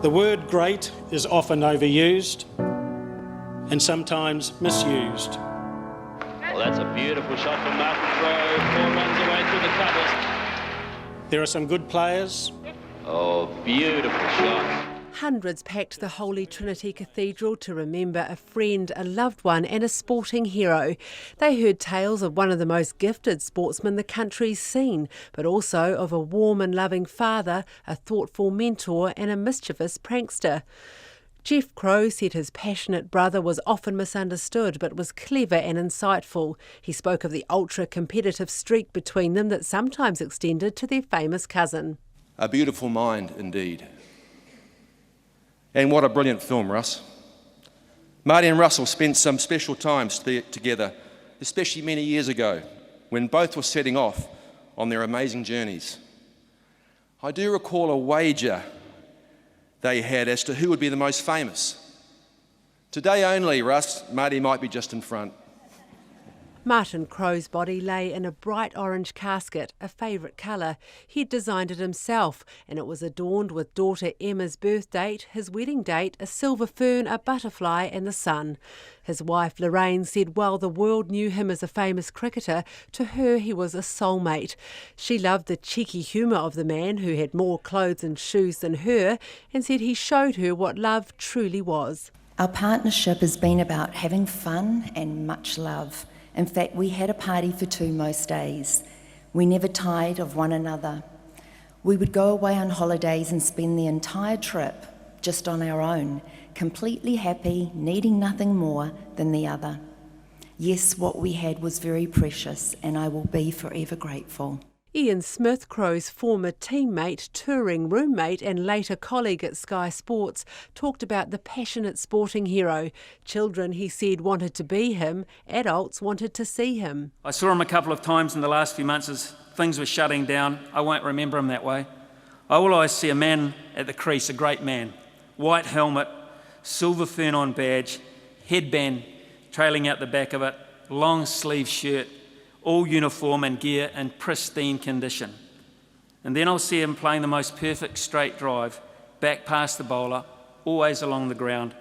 The word great is often overused and sometimes misused. Well, that's a beautiful shot from Martin Crowe. 4 runs away through the covers. There are some good players. Oh, beautiful shot. Hundreds packed the Holy Trinity Cathedral to remember a friend, a loved one and a sporting hero. They heard tales of one of the most gifted sportsmen the country's seen, but also of a warm and loving father, a thoughtful mentor and a mischievous prankster. Jeff Crowe said his passionate brother was often misunderstood but was clever and insightful. He spoke of the ultra-competitive streak between them that sometimes extended to their famous cousin. A beautiful mind indeed. And what a brilliant film, Russ. Marty and Russell spent some special times together, especially many years ago, when both were setting off on their amazing journeys. I do recall a wager they had as to who would be the most famous. Today only, Russ, Marty might be just in front. Martin Crowe's body lay in a bright orange casket, a favourite colour. He'd designed it himself, and it was adorned with daughter Emma's birth date, his wedding date, a silver fern, a butterfly and the sun. His wife Lorraine said while the world knew him as a famous cricketer, to her he was a soulmate. She loved the cheeky humour of the man who had more clothes and shoes than her, and said he showed her what love truly was. Our partnership has been about having fun and much love. In fact, we had a party for 2 most days. We never tired of one another. We would go away on holidays and spend the entire trip just on our own, completely happy, needing nothing more than the other. Yes, what we had was very precious, and I will be forever grateful. Ian Smith, Crowe's former teammate, touring roommate and later colleague at Sky Sports, talked about the passionate sporting hero. Children, he said, wanted to be him. Adults wanted to see him. I saw him a couple of times in the last few months as things were shutting down. I won't remember him that way. I will always see a man at the crease, a great man. White helmet, silver fern on badge, headband trailing out the back of it, long sleeve shirt, all uniform and gear in pristine condition. And then I'll see him playing the most perfect straight drive, back past the bowler, always along the ground,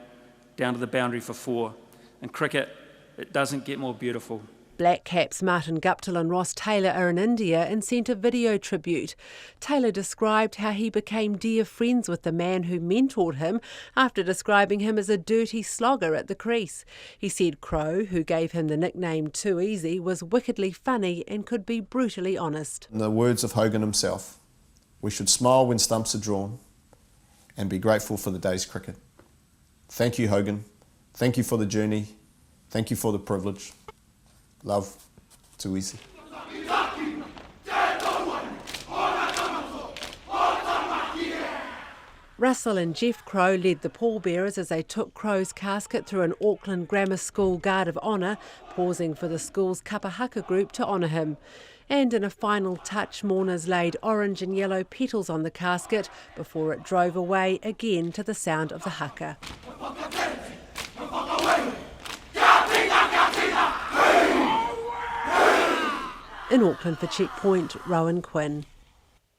down to the boundary for 4. In cricket, it doesn't get more beautiful. Black Caps Martin Guptill and Ross Taylor are in India and sent a video tribute. Taylor described how he became dear friends with the man who mentored him after describing him as a dirty slogger at the crease. He said Crowe, who gave him the nickname Too Easy, was wickedly funny and could be brutally honest. In the words of Hogan himself, we should smile when stumps are drawn and be grateful for the day's cricket. Thank you, Hogan. Thank you for the journey. Thank you for the privilege. Love, Too Easy. Russell and Jeff Crowe led the pallbearers as they took Crowe's casket through an Auckland Grammar School Guard of Honour, pausing for the school's kapahaka group to honour him. And in a final touch, mourners laid orange and yellow petals on the casket before it drove away again to the sound of the haka. In Auckland for Checkpoint, Rowan Quinn.